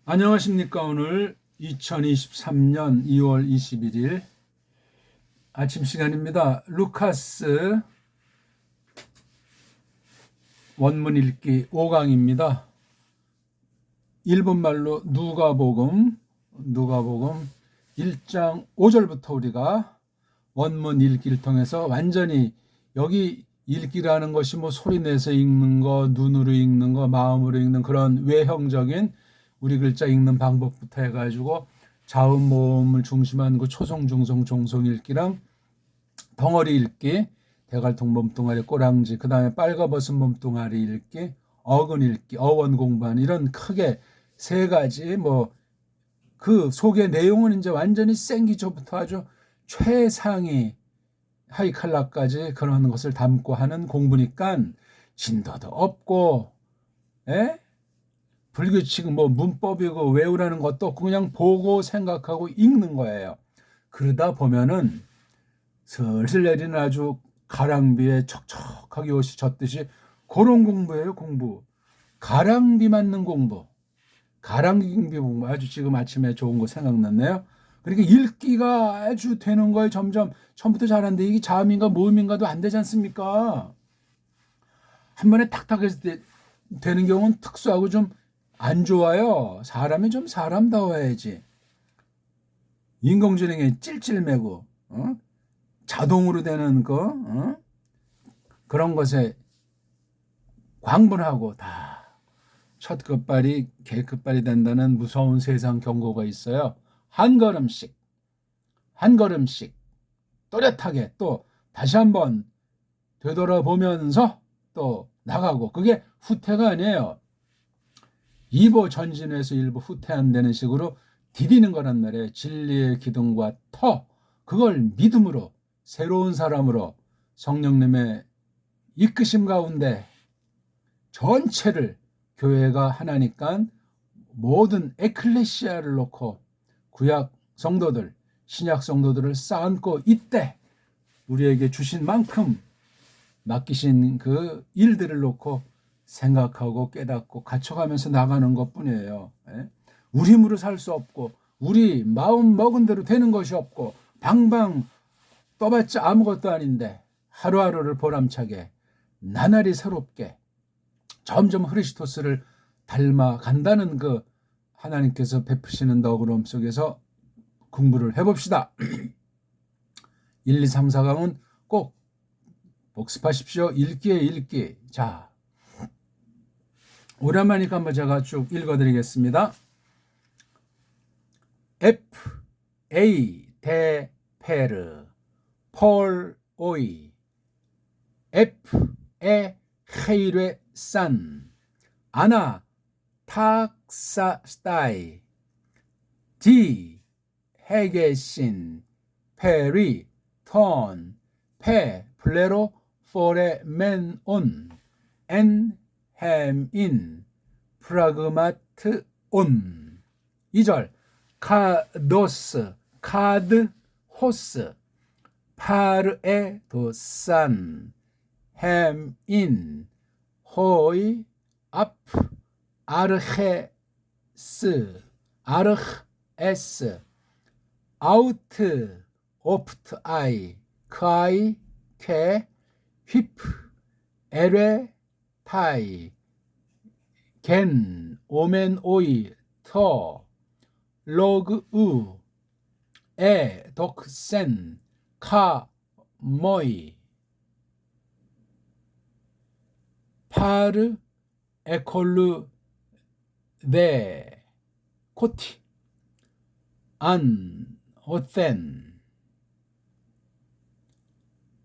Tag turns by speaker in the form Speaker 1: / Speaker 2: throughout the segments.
Speaker 1: 안녕하십니까. 오늘 2023년 2월 21일 아침 시간입니다. 루카스 원문 읽기 5강입니다. 일본말로 누가복음 1장 5절부터 우리가 원문 읽기를 통해서 완전히 여기 읽기라는 것이 뭐 소리 내서 읽는 거, 눈으로 읽는 거, 마음으로 읽는 그런 외형적인 우리 글자 읽는 방법부터 해가지고 자음 모음을 중심한 그 초성 중성 종성 읽기랑 덩어리 읽기, 대갈통 몸뚱아리 꼬랑지, 그 다음에 빨가벗은 몸뚱아리 읽기, 어근 읽기, 어원 공부하는 이런 크게 세 가지 뭐 그 속의 내용은 이제 완전히 생 기초부터 아주 최상위 하이칼라까지 그런 것을 담고 하는 공부니까 진도도 없고, 불규칙 뭐 문법이고 외우라는 것도 없고 그냥 보고 생각하고 읽는 거예요. 그러다 보면은 슬슬 내리는 아주 가랑비에 척척하게 옷이 젖듯이 그런 공부예요. 공부. 가랑비 맞는 공부. 가랑비 공부. 아주 지금 아침에 좋은 거 생각났네요. 그러니까 읽기가 아주 되는 거예요. 점점 처음부터 잘하는데 이게 자음인가 모음인가도 안 되지 않습니까? 한 번에 탁탁 해서 되는 경우는 특수하고 좀 안 좋아요. 사람이 좀 사람다워야지. 인공지능에 찔찔매고 자동으로 되는 그런 것에 광분하고 다 첫 끝발이 개 끝발이 된다는 무서운 세상 경고가 있어요. 한 걸음씩 또렷하게 또 다시 한번 되돌아보면서 또 나가고, 그게 후퇴가 아니에요. 2보 전진해서 1보 후퇴한다는 식으로 디디는 거란 말이에요. 진리의 기둥과 터, 그걸 믿음으로 새로운 사람으로 성령님의 이끄심 가운데 전체를, 교회가 하나니까 모든 에클레시아를 놓고 구약 성도들, 신약 성도들을 쌓고 이때 우리에게 주신 만큼 맡기신 그 일들을 놓고 생각하고 깨닫고 갖춰가면서 나가는 것뿐이에요. 우리 힘으로 살 수 없고 우리 마음 먹은 대로 되는 것이 없고 방방 떠봤자 아무것도 아닌데 하루하루를 보람차게 나날이 새롭게 점점 크리스토스를 닮아간다는 그 하나님께서 베푸시는 너그러움 속에서 공부를 해봅시다. 1, 2, 3, 4강은 꼭 복습하십시오. 읽기에 읽기. 자, 오랜만이니까 한번 제가 쭉 읽어드리겠습니다. F, A, 데, 페르, 폴, 오이, F, 에, 헤이레, 산, 아나, 탁사, 스타이, D, 헤게신, 페리, 턴, 페, 플레로, 포레, 맨, 온, 엔, 햄인, 프라그마트, 온. 2절 카도스, 카드, 호스, 파르에, 도산, 햄인, 호이, 아프, 아르헤스, 아르헤스, 아우트, 오프트 아이, 크아이, 케, 휘프, 에레, 타이, 겐, 오멘, 오이, 터, 로그, 우, 에, 독센, 카, 모이, 파르, 에콜르, 네, 코티, 안, 오센,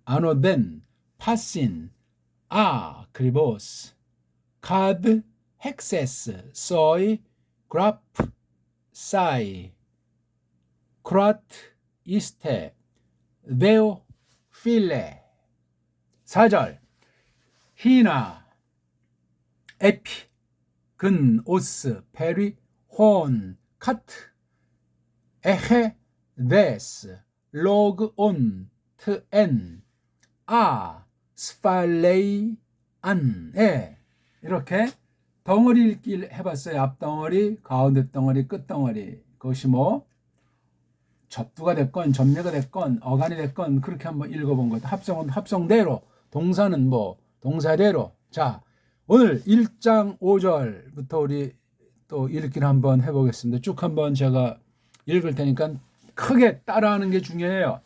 Speaker 1: 아노덴, 파신, 아, 크리보스, 카드, 헥세스, 소이, 그라프, 사이, 크라트, 이스테, 데오, 필레. 4절 히나, 에피, 근, 오스, 페리, 혼, 카트, 에헤, 데스, 로그, 온, 트, 엔, 아, 스팔레이, 안, 에. 이렇게 덩어리 읽기 해봤어요. 앞덩어리, 가운데 덩어리, 끝덩어리. 그것이 뭐 접두가 됐건 접례가 됐건 어간이 됐건 그렇게 한번 읽어본 것. 합성은 합성대로, 동사는 뭐 동사대로. 자, 오늘 1장 5절부터 우리 또 읽기를 한번 해보겠습니다. 쭉 한번 제가 읽을 테니까 크게 따라하는 게 중요해요.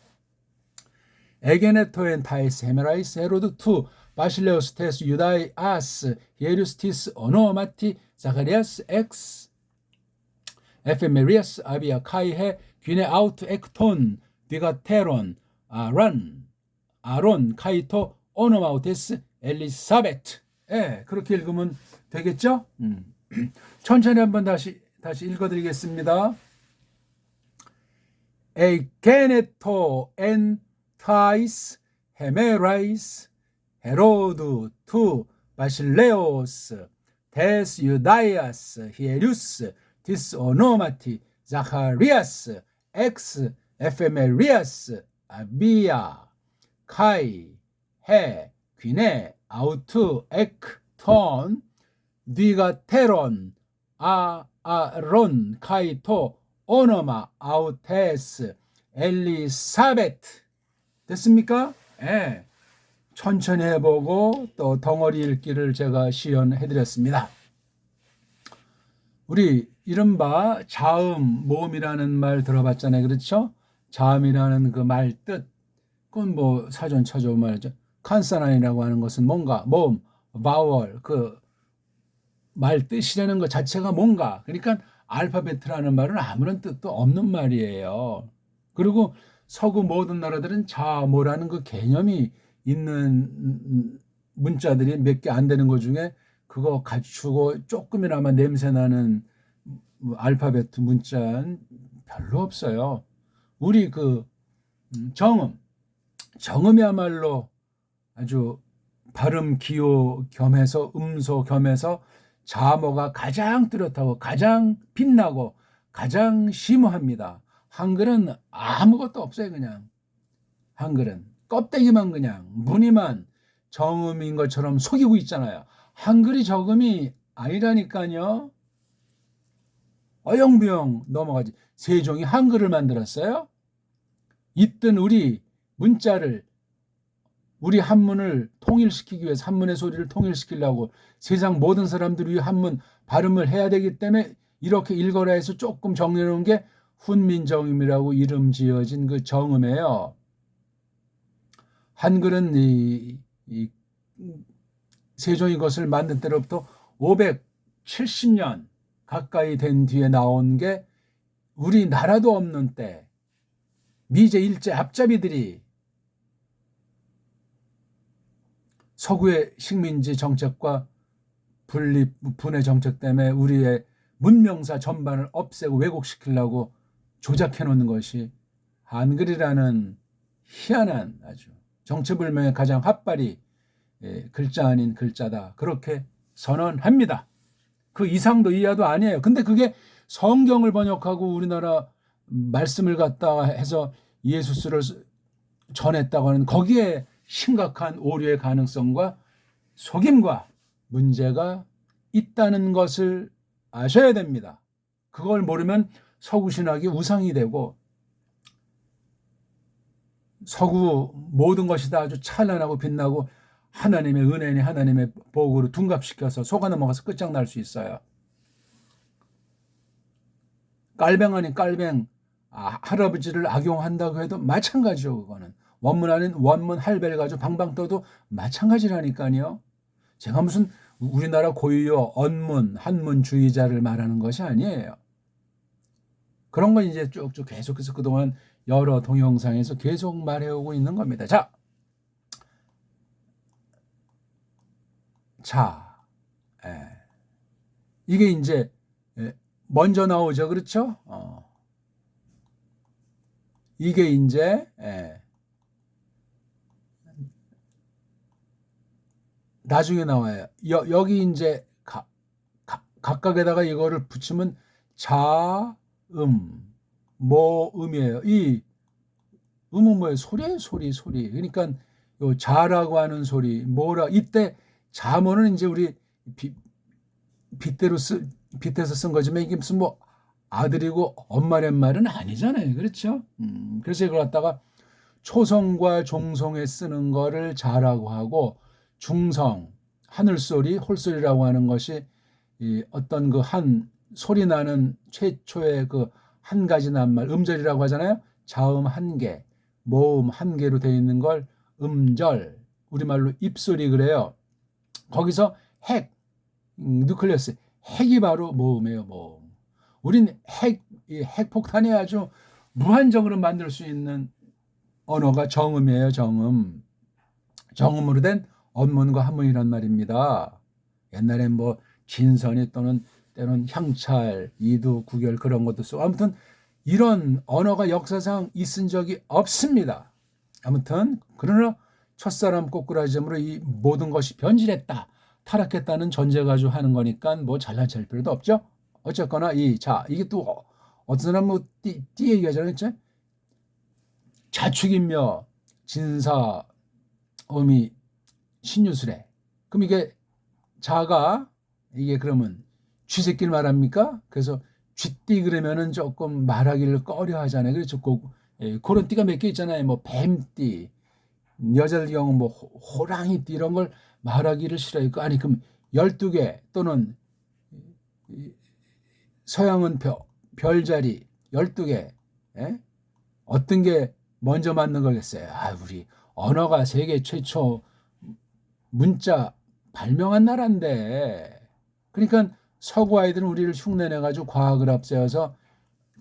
Speaker 1: 에게네토엔 타이스 헤메라이스 헤로드 투 바실레오스 테스 유다이아스 히에루스티스 오노마티 자카리아스 엑스 에페메리아스 아비아 카이헤 귀네 아우트 엑톤 디가테론 아론 카이토 오노마우테스 엘리사베트. 예, 그렇게 읽으면 되겠죠? 천천히 한번 다시 읽어드리겠습니다. 에게네토 엔 타이스 헤메라이스 헤로드 투 바실레오스 데스 유다이아스 히에루스 디스 오노마티 자카리아스 엑스 에페메리아스 아비아 카이 헤 귀네 아우트 엑톤 디가테론 아론 카이토 오노마 아우테스 엘리사베트. 됐습니까? 예. 천천히 해보고 또 덩어리 읽기를 제가 시연해드렸습니다. 우리 이른바 자음, 모음이라는 말 들어봤잖아요. 그렇죠? 자음이라는 그 말 뜻, 그건 뭐 사전 찾아보면 말이죠. 컨소넌트라고 하는 것은 뭔가, 모음, 바월, 그 말 뜻이라는 것 자체가 뭔가. 그러니까 알파벳이라는 말은 아무런 뜻도 없는 말이에요. 그리고 서구 모든 나라들은 자모라는 그 개념이 있는 문자들이 몇 개 안 되는 것 중에 그거 갖추고 조금이나마 냄새 나는 알파벳 문자는 별로 없어요. 우리 그 정음이야말로 아주 발음 기호 겸해서 음소 겸해서 자모가 가장 뚜렷하고 가장 빛나고 가장 심오합니다. 한글은 아무것도 없어요. 그냥 한글은 껍데기만 그냥 무늬만 정음인 것처럼 속이고 있잖아요. 한글이 정음이 아니라니까요. 어영부영 넘어가지. 세종이 한글을 만들었어요? 있던 우리 문자를, 우리 한문을 통일시키기 위해서, 한문의 소리를 통일시키려고 세상 모든 사람들이 한문 발음을 해야 되기 때문에 이렇게 읽어라 해서 조금 정리해 놓은 게 훈민정음이라고 이름 지어진 그 정음이에요. 한글은 이 세종이 것을 만든 때로부터 570년 가까이 된 뒤에 나온 게 우리나라도 없는 때 미제 일제 앞잡이들이 서구의 식민지 정책과 분립 분해 정책 때문에 우리의 문명사 전반을 없애고 왜곡시키려고 조작해 놓는 것이 한글이라는 희한한 아주 정체불명의 가장 핫바리 글자 아닌 글자다. 그렇게 선언합니다. 그 이상도 이하도 아니에요. 근데 그게 성경을 번역하고 우리나라 말씀을 갖다가 해서 예수스를 전했다고 하는 거기에 심각한 오류의 가능성과 속임과 문제가 있다는 것을 아셔야 됩니다. 그걸 모르면 서구 신학이 우상이 되고 서구 모든 것이 다 아주 찬란하고 빛나고 하나님의 은혜니 하나님의 복으로 둔갑시켜서 속아 넘어가서 끝장날 수 있어요. 깔뱅 아닌 깔뱅 할아버지를 악용한다고 해도 마찬가지죠. 그거는 원문 아닌 원문 할배를 가지고 방방 떠도 마찬가지라니까요. 제가 무슨 우리나라 고유어 언문 한문주의자를 말하는 것이 아니에요. 그런 건 이제 쭉쭉 계속해서 그동안 여러 동영상에서 계속 말해오고 있는 겁니다. 이게 이제 먼저 나오죠. 그렇죠? 이게 이제 나중에 나와요. 여기 이제 각각에다가 이거를 붙이면 자음, 모음이에요. 이 음은 뭐예요? 소리예요, 소리. 그러니까 요 자라고 하는 소리, 뭐라 이때 자모는 이제 우리 빗대서 쓴 거지만 이게 무슨 뭐 아들이고 엄마란 말은 아니잖아요. 그렇죠? 그래서 이걸 갖다가 초성과 종성에 쓰는 거를 자라고 하고 중성, 하늘소리, 홀소리라고 하는 것이 이 어떤 그 한 소리 나는 최초의 그 한 가지 낱말, 음절이라고 하잖아요. 자음 한 개, 모음 한 개로 되어 있는 걸 음절, 우리말로 입소리 그래요. 거기서 핵, 뉴클리어스, 핵이 바로 모음이에요, 모음. 우린 핵폭탄이 아주 무한정으로 만들 수 있는 언어가 정음이에요, 정음. 정음으로 된 언문과 한문이란 말입니다. 옛날엔 뭐 진선이 또는 때론 향찰, 이두, 구결 그런 것도 쓰고 아무튼 이런 언어가 역사상 있은 적이 없습니다. 아무튼 그러나 첫사람 꼬꾸라짐으로 이 모든 것이 변질했다, 타락했다는 전제 가지고 하는 거니까 뭐 잘난 체할 필요도 없죠. 어쨌거나 이게 또 어떤 사람 뭐 띠 얘기하잖아요. 그렇죠? 자축인묘, 진사, 어미, 신유술에. 그럼 이게 자가 이게 그러면 쥐새끼를 말합니까? 그래서 쥐띠 그러면은 조금 말하기를 꺼려 하잖아요. 그렇죠. 그런 띠가 몇 개 있잖아요. 뭐 뱀띠, 여자들 경우 뭐 호랑이띠 이런 걸 말하기를 싫어요. 아니 그럼 12개 또는 서양은 별자리 12개. 예? 어떤 게 먼저 맞는 거겠어요? 우리 언어가 세계 최초 문자 발명한 나라인데. 그러니까 서구 아이들은 우리를 흉내내가지고 과학을 앞세워서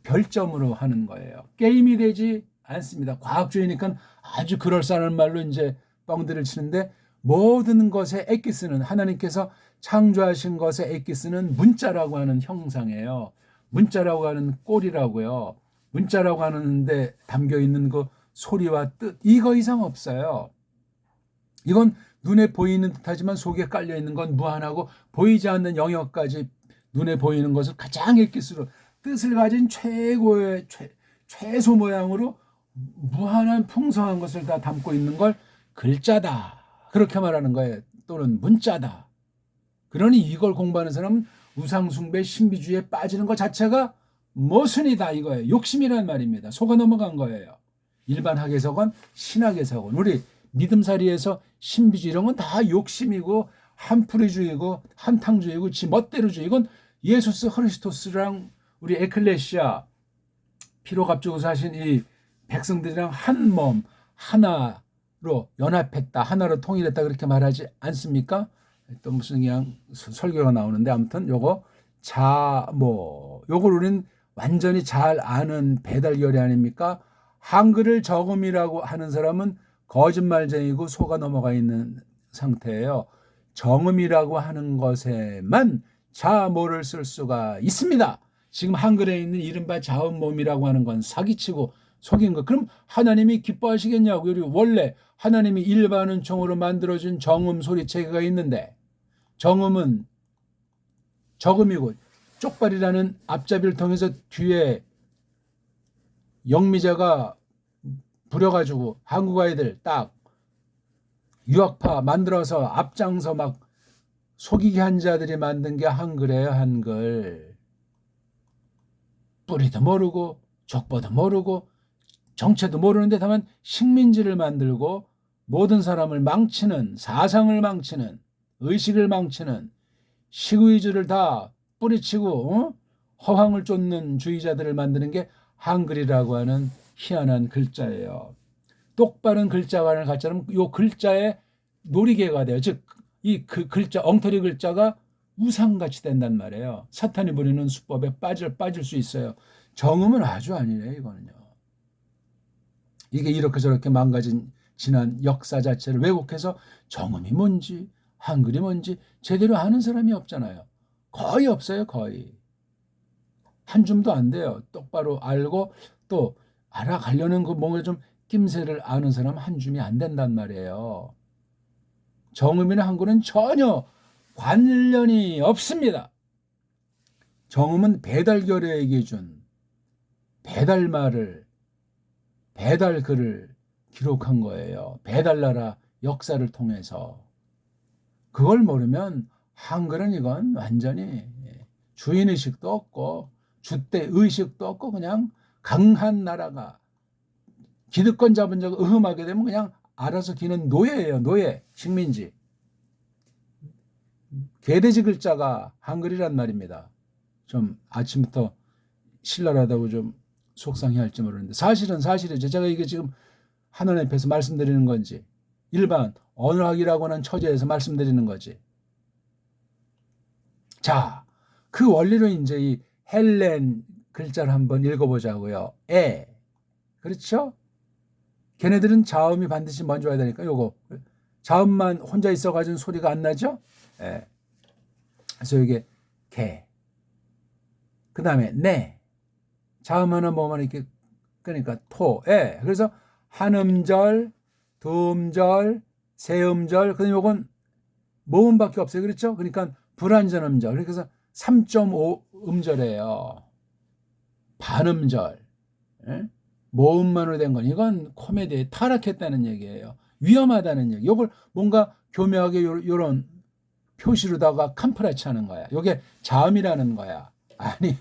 Speaker 1: 별점으로 하는 거예요. 게임이 되지 않습니다. 과학주의니까 아주 그럴싸한 말로 이제 뻥들을 치는데 모든 것에 엑기스는 하나님께서 창조하신 것에 엑기스는 문자라고 하는 형상이에요. 문자라고 하는 꼴이라고요. 문자라고 하는데 담겨 있는 그 소리와 뜻 이거 이상 없어요. 이건 눈에 보이는 듯하지만 속에 깔려 있는 건 무한하고 보이지 않는 영역까지 눈에 보이는 것을 가장 엑기스로 뜻을 가진 최고의 최소 모양으로 무한한 풍성한 것을 다 담고 있는 걸 글자다 그렇게 말하는 거예요. 또는 문자다. 그러니 이걸 공부하는 사람은 우상숭배 신비주의에 빠지는 것 자체가 모순이다 이거예요. 욕심이란 말입니다. 속아 넘어간 거예요. 일반 학에서건 신학에서건 우리 믿음살이에서 신비주의 이런 건 다 욕심이고 한풀이주의고 한탕주의고 지 멋대로주의. 이건 예수스 크리스토스랑 우리 에클레시아 피로 값주고 사신 이 백성들이랑 한 몸 하나로 연합했다, 하나로 통일했다 그렇게 말하지 않습니까? 또 무슨 그냥 설교가 나오는데 아무튼 요거 요걸 우리는 완전히 잘 아는 배달결이 아닙니까? 한글을 정음이라고 하는 사람은 거짓말쟁이고 속아 넘어가 있는 상태예요. 정음이라고 하는 것에만 자모를 쓸 수가 있습니다. 지금 한글에 있는 이른바 자음몸이라고 하는 건 사기치고 속인 거. 그럼 하나님이 기뻐하시겠냐고. 원래 하나님이 일반 은총으로 만들어준 정음 소리 체계가 있는데 정음은 적음이고 쪽발이라는 앞잡이를 통해서 뒤에 영미자가 부려가지고 한국 아이들 딱 유학파 만들어서 앞장서 막 속이게 한 자들이 만든 게 한글이에요. 한글. 뿌리도 모르고 족보도 모르고 정체도 모르는데 다만 식민지를 만들고 모든 사람을 망치는, 사상을 망치는, 의식을 망치는 식의주를 다 뿌리치고 허황을 쫓는 주의자들을 만드는 게 한글이라고 하는 희한한 글자예요. 똑바른 글자관을 갖자면 이 글자의 놀이개가 돼요. 즉 이 글자 엉터리 글자가 우상같이 된단 말이에요. 사탄이 부리는 수법에 빠질 수 있어요. 정음은 아주 아니래요. 이거는요. 이게 이렇게 저렇게 망가진 지난 역사 자체를 왜곡해서 정음이 뭔지 한글이 뭔지 제대로 아는 사람이 없잖아요. 거의 없어요. 거의. 한 줌도 안 돼요. 똑바로 알고 또 알아가려는 그 뭔가 좀 낌새를 아는 사람 한 줌이 안 된단 말이에요. 정음이나 한글은 전혀 관련이 없습니다. 정음은 배달결에게 준 배달말을 배달글을 기록한 거예요. 배달나라 역사를 통해서. 그걸 모르면 한글은 이건 완전히 주인의식도 없고 주대 의식도 없고 그냥 강한 나라가 기득권 잡은 자가 으흠하게 되면 그냥 알아서 기는 노예예요. 노예, 식민지. 개돼지 글자가 한글이란 말입니다. 좀 아침부터 신랄하다고 좀 속상해할지 모르는데 사실은 사실이죠. 제가 이게 지금 하나님 앞에서 말씀드리는 건지 일반 언어학이라고 하는 처지에서 말씀드리는 거지. 자, 그 원리로 이제 이 헬렌 글자를 한번 읽어보자고요. 그렇죠? 걔네들은 자음이 반드시 먼저 와야 되니까 요거 자음만 혼자 있어가지고 소리가 안 나죠? 예. 그래서 이게 개. 그 다음에 네. 자음 하나 뭐만 이렇게 그러니까 토. 그래서 한 음절, 두 음절, 세 음절. 그다음에 요건 모음밖에 없어요. 그렇죠? 그러니까 불완전 음절. 그래서 3.5 음절이에요. 반음절. 모음만으로 된 건 이건 코미디에 타락했다는 얘기예요. 위험하다는 얘기. 이걸 뭔가 교묘하게 요런 표시로다가 캄프라치 하는 거야. 이게 자음이라는 거야. 아니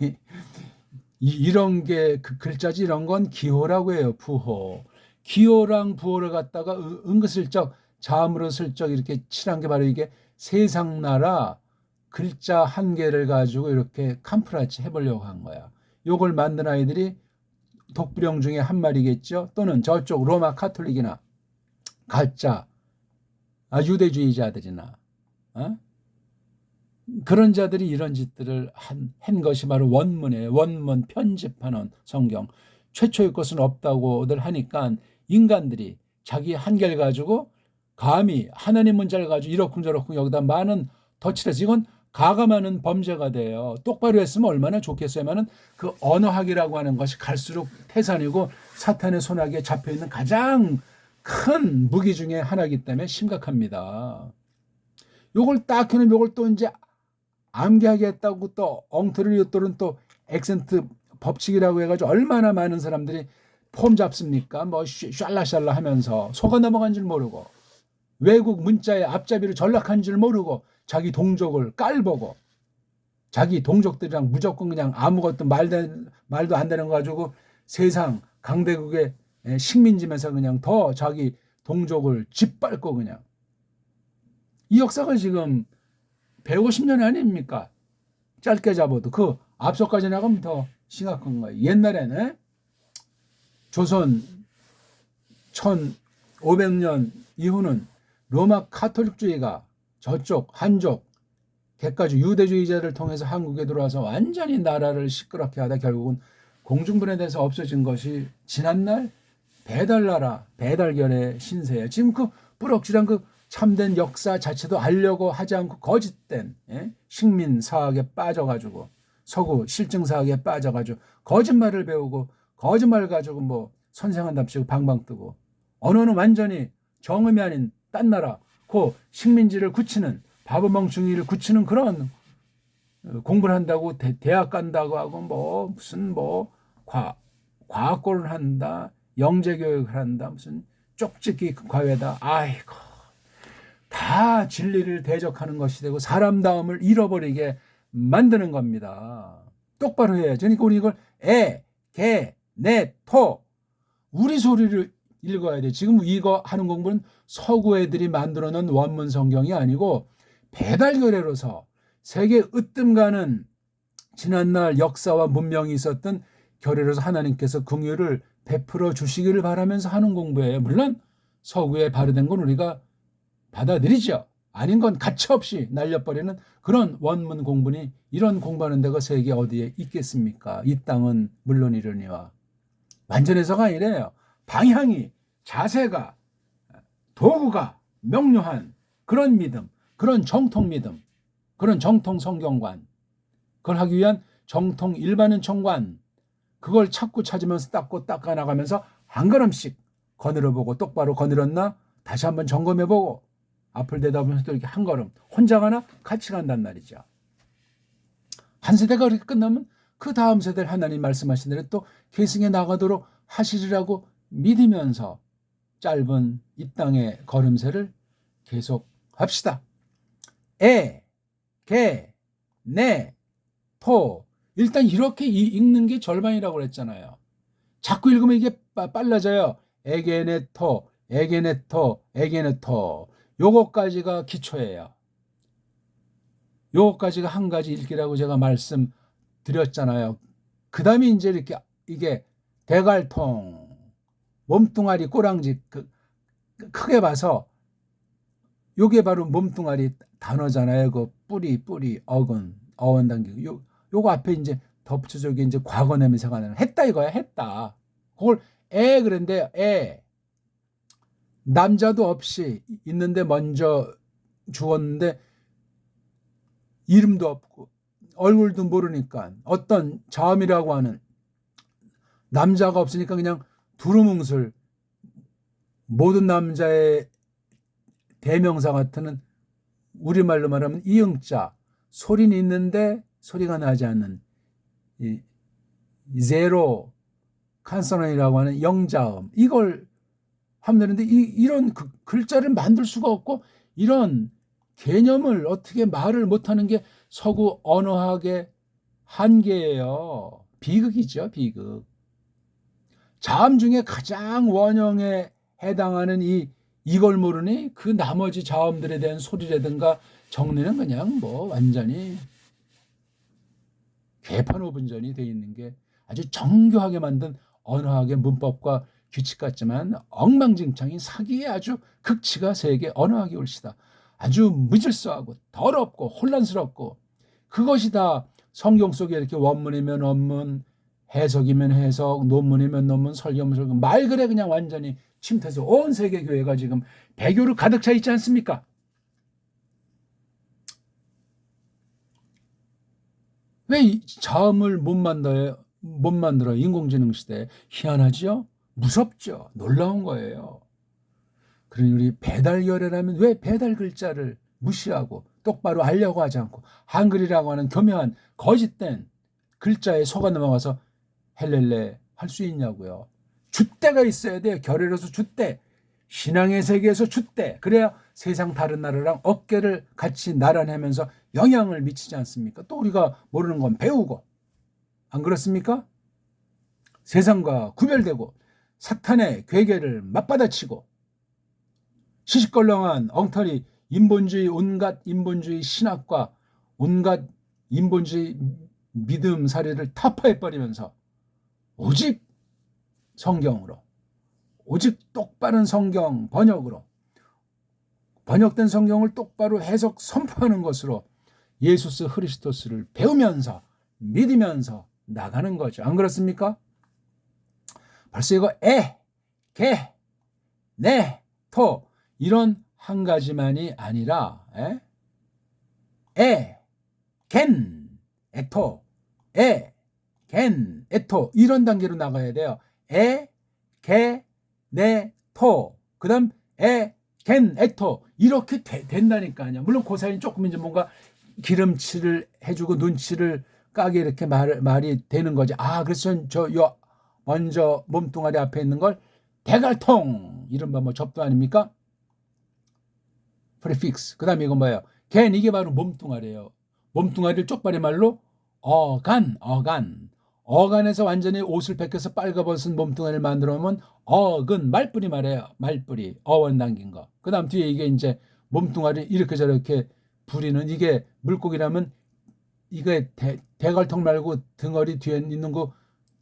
Speaker 1: 이런 게 그 글자지 이런 건 기호라고 해요. 부호. 기호랑 부호를 갖다가 은근슬쩍 자음으로 슬쩍 이렇게 칠한 게 바로 이게 세상나라 글자 한 개를 가지고 이렇게 캄프라치 해보려고 한 거야. 요걸 만든 아이들이 독불형 중에 한 마리겠죠. 또는 저쪽 로마 카톨릭이나 가짜 유대주의자들이나 그런 자들이 이런 짓들을 한 것이 바로 원문이에요. 원문 편집하는 성경. 최초의 것은 없다고들 하니까 인간들이 자기 한계를 가지고 감히 하나님 문자를 가지고 이러쿵저러쿵 여기다 많은 덧칠해서 이건 가감하는 범죄가 돼요. 똑바로 했으면 얼마나 좋겠어야만은 그 언어학이라고 하는 것이 갈수록 태산이고 사탄의 손아귀에 잡혀있는 가장 큰 무기 중에 하나이기 때문에 심각합니다. 요걸 딱 해놓으면 요걸 또 이제 암기하겠다고 또 엉터리를 엿도는 또 액센트 법칙이라고 해가지고 얼마나 많은 사람들이 폼 잡습니까? 뭐 샬라샬라 하면서 속아 넘어간 줄 모르고 외국 문자의 앞잡이로 전락한 줄 모르고 자기 동족을 깔보고 자기 동족들이랑 무조건 그냥 아무것도 말도 안 되는 거 가지고 세상 강대국의 식민지면서 그냥 더 자기 동족을 짓밟고 그냥 이 역사가 지금 150년 아닙니까? 짧게 잡아도 그 앞서까지 나가면 더 심각한 거예요. 옛날에는 조선 1500년 이후는 로마 카톨릭주의가 저쪽 한족 개까지 유대주의자를 통해서 한국에 들어와서 완전히 나라를 시끄럽게 하다 결국은 공중분해돼서 없어진 것이 지난날 배달나라 배달결의 신세예요. 지금 그 뿌럭지랑 그 참된 역사 자체도 알려고 하지 않고 거짓된 식민사학에 빠져가지고 서구 실증사학에 빠져가지고 거짓말을 배우고 거짓말 가지고 뭐 선생한답시고 방방 뜨고 언어는 완전히 정음이 아닌 딴 나라 그 식민지를 굳히는 바보멍충이를 굳히는 그런 공부를 한다고 대학 간다고 하고 뭐 무슨 뭐 과학고를 한다 영재교육을 한다 무슨 쪽집기 과외다 아이고 다 진리를 대적하는 것이 되고 사람다움을 잃어버리게 만드는 겁니다. 똑바로 해야죠. 그러니까 우리 이걸 개, 네, 토 우리 소리를 읽어야 돼. 지금 이거 하는 공부는 서구 애들이 만들어놓은 원문 성경이 아니고 배달결례로서 세계 으뜸가는 지난날 역사와 문명이 있었던 결례로서 하나님께서 긍휼을 베풀어 주시기를 바라면서 하는 공부예요. 물론 서구에 발효된 건 우리가 받아들이죠. 아닌 건 가차없이 날려버리는 그런 원문 공부니 이런 공부하는 데가 세계 어디에 있겠습니까? 이 땅은 물론이려니와 완전해서가 아니래요. 방향이 자세가 도구가 명료한 그런 믿음 그런 정통 믿음 그런 정통 성경관 그걸 하기 위한 정통 일반은 청관 그걸 찾고 찾으면서 닦고 닦아나가면서 한 걸음씩 거느려보고 똑바로 거느렸나 다시 한번 점검해보고 앞을 내다보면서 또 이렇게 한 걸음 혼자 가나 같이 간단 말이죠. 한 세대가 그렇게 끝나면 그 다음 세대를 하나님 말씀하신 대로 또 계승해 나가도록 하시리라고 믿으면서 짧은 이 땅의 걸음새를 계속 합시다. 개, 네, 토. 일단 이렇게 읽는 게 절반이라고 그랬잖아요. 자꾸 읽으면 이게 빨라져요. 에게네토, 에게네토, 에게네토. 요거까지가 기초예요. 요거까지가 한 가지 읽기라고 제가 말씀드렸잖아요. 그 다음에 이제 이렇게 이게 대갈통, 몸뚱아리, 꼬랑지 크게 봐서 요게 바로 몸뚱아리 단어잖아요. 그 뿌리, 어원 당기고 요거 앞에 이제 덧붙여서 이제 과거 냄새가 나는 했다 이거야. 했다. 그걸 그랬는데 남자도 없이 있는데 먼저 주었는데 이름도 없고 얼굴도 모르니까 어떤 자음이라고 하는 남자가 없으니까 그냥 두루뭉술 모든 남자의 대명사 같은 우리말로 말하면 이응자 소리는 있는데 소리가 나지 않는 이 제로 칸소넌이라고 하는 영자음 이걸 하면 되는데 이런 글자를 만들 수가 없고 이런 개념을 어떻게 말을 못하는 게 서구 언어학의 한계예요. 비극이죠. 비극. 자음 중에 가장 원형에 해당하는 이걸 모르니 그 나머지 자음들에 대한 소리라든가 정리는 그냥 뭐 완전히 개판오분전이 돼 있는 게 아주 정교하게 만든 언어학의 문법과 규칙 같지만 엉망진창인 사기의 아주 극치가 세계 언어학이 올시다. 아주 무질서하고 더럽고 혼란스럽고 그것이 다 성경 속에 이렇게 원문이면 원문, 해석이면 해석, 논문이면 논문, 설교면 설교 말 그래 그냥 완전히 침투해서 온 세계 교회가 지금 배교로 가득 차 있지 않습니까? 왜 자음을 못 만들어요? 인공지능 시대에. 희한하죠? 무섭죠? 놀라운 거예요. 그러니 우리 배달결례라면 왜 배달 글자를 무시하고 똑바로 알려고 하지 않고 한글이라고 하는 교묘한 거짓된 글자에 속아 넘어가서 헬렐레 할 수 있냐고요. 줏대가 있어야 돼요. 결례로서 줏대. 신앙의 세계에서 줏대. 그래야 세상 다른 나라랑 어깨를 같이 나란하면서 영향을 미치지 않습니까? 또 우리가 모르는 건 배우고. 안 그렇습니까? 세상과 구별되고 사탄의 괴계를 맞받아치고 시시껄렁한 엉터리 인본주의 온갖 인본주의 신학과 온갖 인본주의 믿음 사례를 타파해버리면서 오직 성경으로 오직 똑바른 성경 번역으로 번역된 성경을 똑바로 해석 선포하는 것으로 예수스 그리스도스를 배우면서 믿으면서 나가는 거죠. 안 그렇습니까? 벌써 이거 개, 네, 토 이런 한 가지만이 아니라 겐, 에토, 겐, 에토 이런 단계로 나가야 돼요. 개, 네, 토 그 다음 겐, 에토 이렇게 된다니까요. 물론 그 사이는 조금 이제 뭔가 기름칠을 해주고 눈치를 까게 이렇게 말이 되는 거지. 그래서 먼저 몸뚱아리 앞에 있는 걸 대갈통 이른바 뭐 접두 아닙니까? 프리픽스. 그 다음에 이건 뭐예요? 겐 이게 바로 몸뚱아리예요. 몸뚱아리를 쪽발이 말로 어간에서 완전히 옷을 벗겨서 빨가벗은 몸뚱아리를 만들어 놓으면 어근 말뿌리 말이에요. 말뿌리 어원 담긴 거. 그 다음 뒤에 이게 이제 몸뚱아리 이렇게 저렇게 부리는 이게 물고기라면 이게 대갈통 말고 등어리 뒤에 있는 거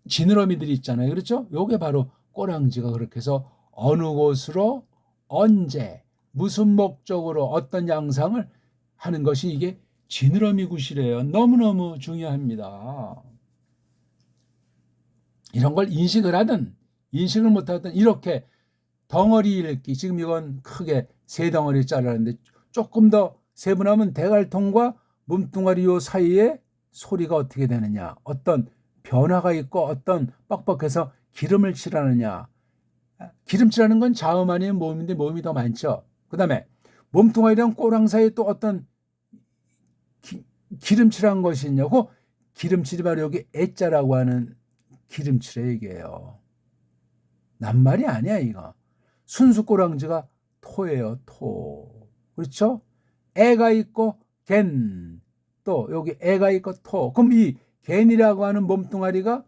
Speaker 1: 지느러미들이 있잖아요. 그렇죠? 요게 바로 꼬랑지가 그렇게 해서 어느 곳으로 언제 무슨 목적으로 어떤 양상을 하는 것이 이게 지느러미 굿이래요. 너무너무 중요합니다. 이런 걸 인식을 하든 인식을 못하든 이렇게 덩어리 읽기 지금 이건 크게 세 덩어리 자르는데 조금 더 세분하면 대갈통과 몸뚱아리 요 사이에 소리가 어떻게 되느냐 어떤 변화가 있고 어떤 뻑뻑해서 기름을 칠하느냐 기름칠하는 건 자음 아니면 모음인데 모음이 더 많죠. 그 다음에 몸뚱아리랑 꼬랑 사이에 또 어떤 기름칠한 것이 있냐고 기름칠이 바로 여기 애자라고 하는 기름칠의 얘기예요. 낱말이 아니야 이거. 순수 꼬랑지가 토예요. 토. 그렇죠? 애가 있고 겐 또 여기 애가 있고 토. 그럼 이 갠이라고 하는 몸뚱아리가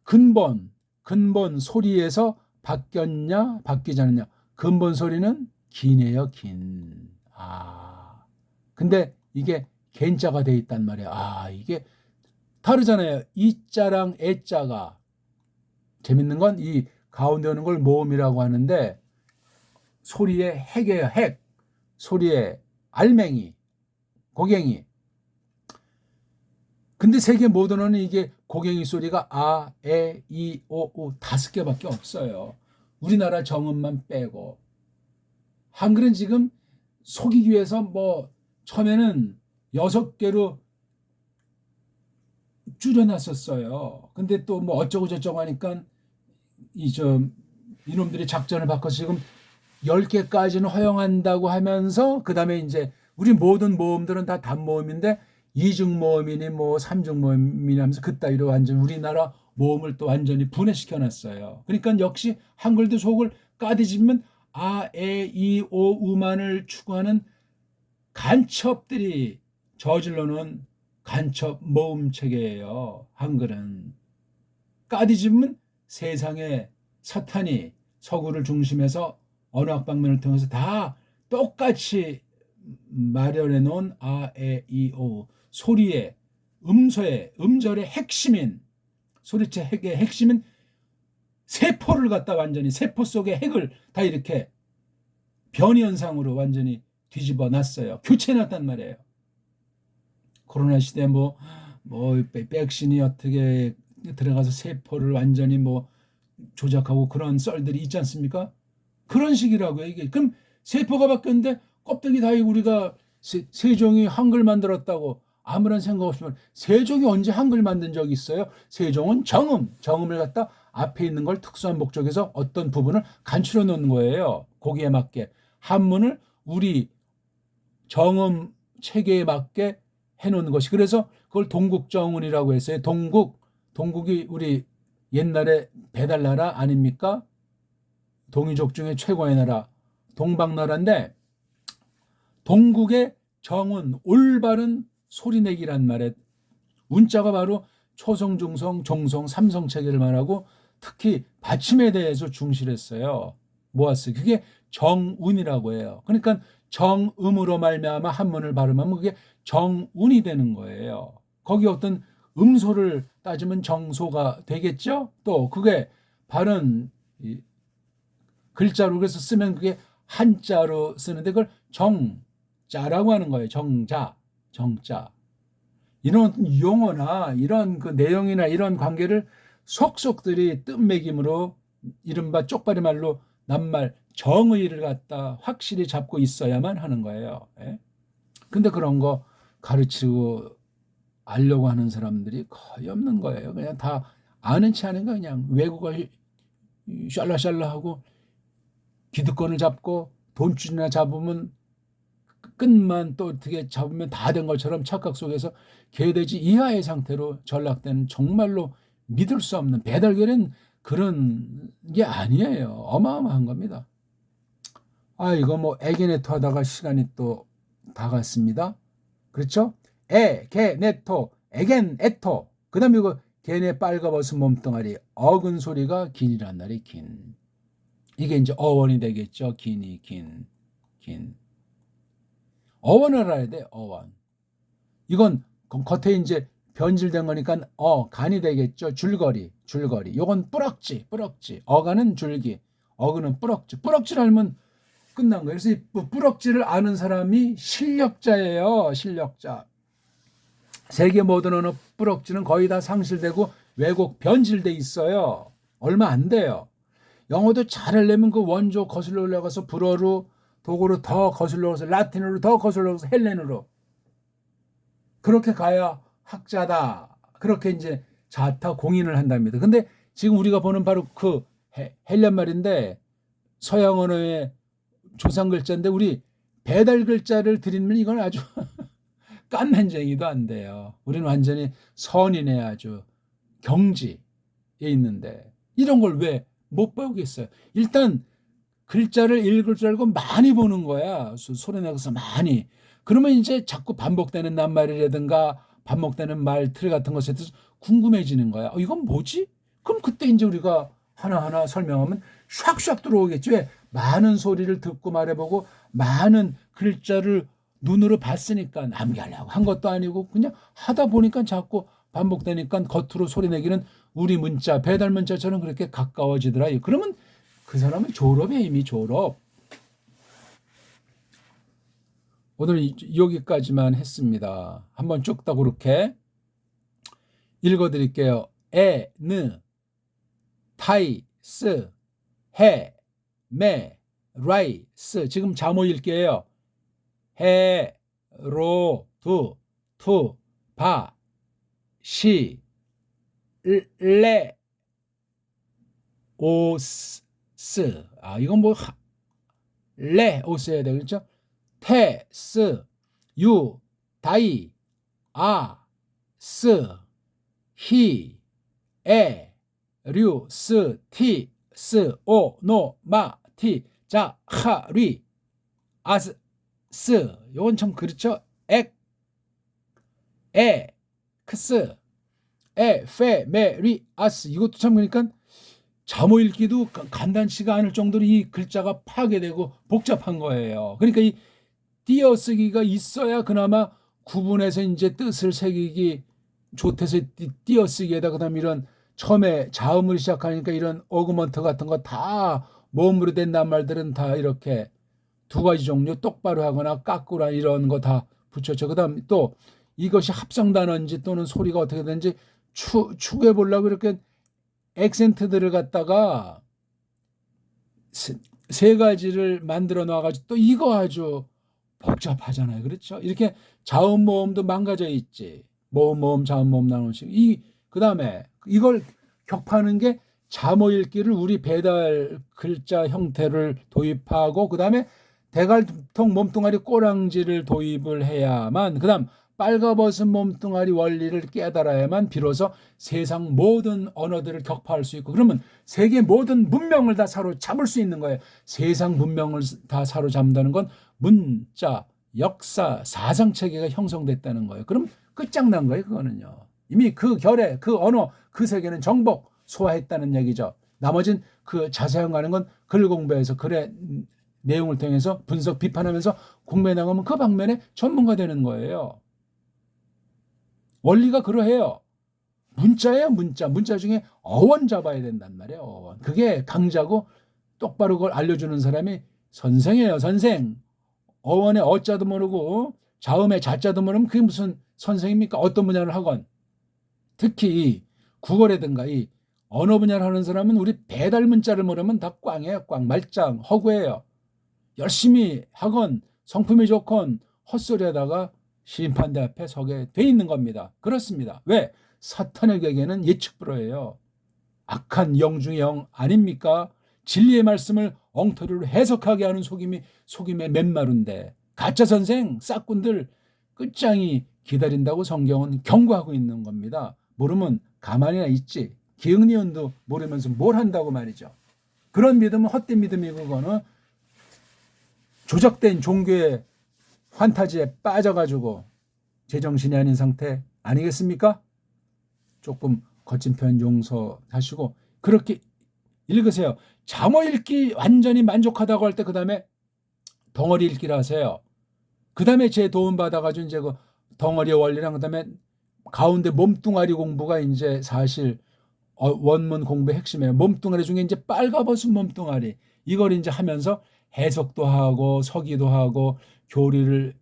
Speaker 1: 근본 소리에서 바뀌었냐 바뀌지 않느냐. 근본 소리는 긴이에요. 긴. 근데 이게 갠자가 돼 있단 말이야. 이게 다르잖아요. 이자랑 애자가. 재밌는 건 이 가운데 오는 걸 모음이라고 하는데 소리의 핵이에요. 핵. 소리의 알맹이, 고갱이. 근데 세계 모던어는 이게 고갱이 소리가 아, 에, 이, 오, 우 5개밖에 없어요. 우리나라 정음만 빼고. 한글은 지금 속이기 위해서 뭐 처음에는 6개로 줄여놨었어요. 근데 또 뭐 어쩌고 저쩌고 하니까 이놈들이 작전을 바꿔서 지금 10개까지는 허용한다고 하면서 그다음에 이제 우리 모든 모음들은 다 단모음인데 이중 모음이니 뭐 삼중 모음이니 하면서 그따위로 완전 우리나라 모음을 또 완전히 분해시켜 놨어요. 그러니까 역시 한글도 속을 까뒤집으면 아, 에, 이, 오, 우만을 추구하는 간첩들이 저질러 놓은 간첩 모음 체계예요. 한글은. 까뒤집으면 세상에 사탄이 서구를 중심해서 언어학 방면을 통해서 다 똑같이 마련해 놓은 아, 에, 이, 오 소리의 음절의 핵심인 소리체 핵의 핵심인 세포를 갖다 완전히 세포 속의 핵을 다 이렇게 변이 현상으로 완전히 뒤집어 놨어요. 교체해 놨단 말이에요. 코로나 시대 뭐 백신이 어떻게 들어가서 세포를 완전히 뭐 조작하고 그런 썰들이 있지 않습니까? 그런 식이라고요, 이게. 그럼 세포가 바뀌었는데 껍데기 다이 우리가 세종이 한글 만들었다고 아무런 생각 없이 세종이 언제 한글 만든 적이 있어요? 세종은 정음을 갖다 앞에 있는 걸 특수한 목적에서 어떤 부분을 간추려 놓는 거예요. 거기에 맞게 한문을 우리 정음 체계에 맞게 해놓는 것이. 그래서 그걸 동국정운이라고 했어요. 동국이 우리 옛날에 배달 나라 아닙니까? 동이족 중에 최고의 나라 동방나라인데 동국의 정운 올바른 소리내기란 말에 운자가 바로 초성, 중성, 종성, 삼성 체계를 말하고 특히 받침에 대해서 중시했어요. 모았어요. 그게 정운이라고 해요. 그러니까 정음으로 말미암아 한문을 발음하면 그게 정운이 되는 거예요. 거기 어떤 음소를 따지면 정소가 되겠죠? 또 그게 바른 글자로 그래서 쓰면 그게 한자로 쓰는데 그걸 정자라고 하는 거예요. 정자. 이런 용어나 이런 그 내용이나 이런 관계를 속속들이 뜸매김으로 이른바 쪽발이 말로 낱말 정의를 갖다 확실히 잡고 있어야만 하는 거예요. 근데 그런 거 가르치고 알려고 하는 사람들이 거의 없는 거예요. 그냥 다 아는 체 아는 거 그냥 외국어 샬라샬라하고 기득권을 잡고 돈줄이나 잡으면 끝만 또 어떻게 잡으면 다 된 것처럼 착각 속에서 개돼지 이하의 상태로 전락되는 정말로 믿을 수 없는 배달결은 그런 게 아니에요. 어마어마한 겁니다. 이거 뭐 애기네토 하다가 시간이 또 다 갔습니다. 그렇죠? 개네토, 애겐, 애토. 그 다음에 이거 개네 빨가벗은 몸뚱아리 어근 소리가 긴이란 날이 긴. 이게 이제 어원이 되겠죠. 긴이 긴. 어원을 알아야 돼. 어원. 이건 겉에 이제 변질된 거니까 간이 되겠죠. 줄거리. 요건 뿌럭지. 어간은 줄기. 어근은 뿌럭지. 뿌럭지를 알면 끝난 거예요. 그래서 이 뿌럭지를 아는 사람이 실력자예요. 실력자. 세계 모든 언어 뿌럭지는 거의 다 상실되고 왜곡 변질돼 있어요. 얼마 안 돼요. 영어도 잘하려면 그 원조 거슬러 올라가서 불어로 독어로 더 거슬러 올라가서 라틴어로 더 거슬러 올라가서 헬렌어로 그렇게 가야 학자다. 그렇게 이제 자타 공인을 한답니다. 근데 지금 우리가 보는 바로 그 헬렌 말인데 서양 언어의 조상 글자인데 우리 배달 글자를 들이면 이건 아주 깐난쟁이도 안 돼요. 우리는 완전히 선인의 아주 경지에 있는데 이런 걸 왜 못 배우겠어요? 일단 글자를 읽을 줄 알고 많이 보는 거야. 소리 내서 많이. 그러면 이제 자꾸 반복되는 낱말이라든가 반복되는 말틀 같은 것에 대해서 궁금해지는 거야. 이건 뭐지? 그럼 그때 이제 우리가 하나하나 설명하면 샥샥 들어오겠지. 왜? 많은 소리를 듣고 말해보고 많은 글자를 눈으로 봤으니까 암기하려고 한 것도 아니고 그냥 하다 보니까 자꾸 반복되니까 겉으로 소리내기는 우리 문자, 배달 문자처럼 그렇게 가까워지더라. 그러면 그 사람은 졸업이야, 이미 졸업. 오늘 여기까지만 했습니다. 한번 쭉 다 그렇게 읽어드릴게요. 에, 느, 타이, 스, 해, 매, 라이, 스. 지금 자모 읽게요. 해, 로, 두, 투, 바, 시, 레, 오, 스. 이건 뭐 레, 오, 스야 돼. 그렇죠? 태, 스, 유, 다이, 아, 스, 히, 에, 류, 스, 티, 스, 오, 노, 마, 티, 자, 하, 리, 아스, 스. 요건 참 그렇죠? 엑, 에, 크스, 에, 페, 메, 리, 아스. 이것도 참 그러니까 자모 읽기도 간단치가 않을 정도로 이 글자가 파괴되고 복잡한 거예요. 그러니까 이 띄어쓰기가 있어야 그나마 구분해서 이제 뜻을 새기기 좋대서 띄어쓰기에다 그다음 이런 처음에 자음을 시작하니까 이런 어그먼트 같은 거 다 모음으로 된 낱말들은 다 이렇게 두 가지 종류 똑바로 하거나 깎거나 이런 거 다 붙였죠. 그다음 또 이것이 합성 단어인지 또는 소리가 어떻게 되는지 추구해 보려고 이렇게 액센트들을 갖다가 세 가지를 만들어 놔가지고 또 이거 아주 복잡하잖아요. 그렇죠? 이렇게 자음 모음도 망가져 있지. 모음 자음 모음 나누식. 그다음에 이걸 격파하는 게 자모 읽기를 우리 배달 글자 형태를 도입하고 그다음에 대갈통 몸뚱아리 꼬랑지를 도입을 해야만 그다음 빨가벗은 몸뚱아리 원리를 깨달아야만 비로소 세상 모든 언어들을 격파할 수 있고 그러면 세계 모든 문명을 다 사로잡을 수 있는 거예요. 세상 문명을 다 사로잡는다는 건 문자, 역사, 사상체계가 형성됐다는 거예요. 그럼 끝장난 거예요. 그거는요. 이미 그 결의, 그 언어, 그 세계는 정복, 소화했다는 얘기죠. 나머진 그 자세한 거는 건 글 공부해서 글의 내용을 통해서 분석, 비판하면서 공부해 나가면 그 방면에 전문가 되는 거예요. 원리가 그러해요. 문자예요, 문자. 문자 중에 어원 잡아야 된단 말이에요, 어원. 그게 강자고 똑바로 그걸 알려주는 사람이 선생이에요, 선생. 어원의 어자도 모르고 자음의 자자도 모르면 그게 무슨 선생입니까? 어떤 분야를 하건. 특히 국어라든가 이 언어 분야를 하는 사람은 우리 배달 문자를 모르면 다 꽝이에요, 꽝. 말짱, 허구예요. 열심히 하건 성품이 좋건 헛소리하다가 심판대 앞에 서게 돼 있는 겁니다. 그렇습니다. 왜? 사탄에게는 예측 불허예요. 악한 영 중의 영 아닙니까? 진리의 말씀을 엉터리로 해석하게 하는 속임의 맨마룬데 가짜 선생 싹꾼들 끝장이 기다린다고 성경은 경고하고 있는 겁니다. 모르면 가만히나 있지. 기응니은도 모르면서 뭘 한다고 말이죠. 그런 믿음은 헛된 믿음이고 그거는 조작된 종교의 판타지에 빠져가지고 제정신이 아닌 상태 아니겠습니까? 조금 거친 표현 용서하시고 그렇게 읽으세요. 잠어 읽기 완전히 만족하다고 할 때 그 다음에 덩어리 읽기를 하세요. 그 다음에 제 도움 받아가지고 이제 그 덩어리 원리랑 그 다음에 가운데 몸뚱아리 공부가 이제 사실 원문 공부의 핵심이에요. 몸뚱아리 중에 이제 빨가벗은 몸뚱아리 이걸 이제 하면서 해석도 하고 서기도 하고 교리를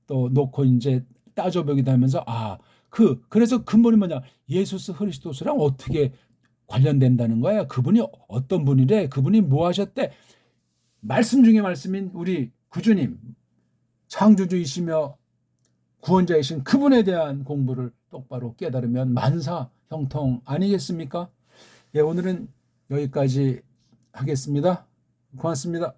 Speaker 1: 또 놓고 이제 따져보기도 하면서 그래서 근본이 뭐냐 예수스 그리스도스랑 어떻게 관련된다는 거야. 그분이 어떤 분이래. 그분이 뭐 하셨대. 말씀 중에 말씀인 우리 구주님 창조주이시며 구원자이신 그분에 대한 공부를 똑바로 깨달으면 만사 형통 아니겠습니까? 예, 오늘은 여기까지 하겠습니다. 고맙습니다.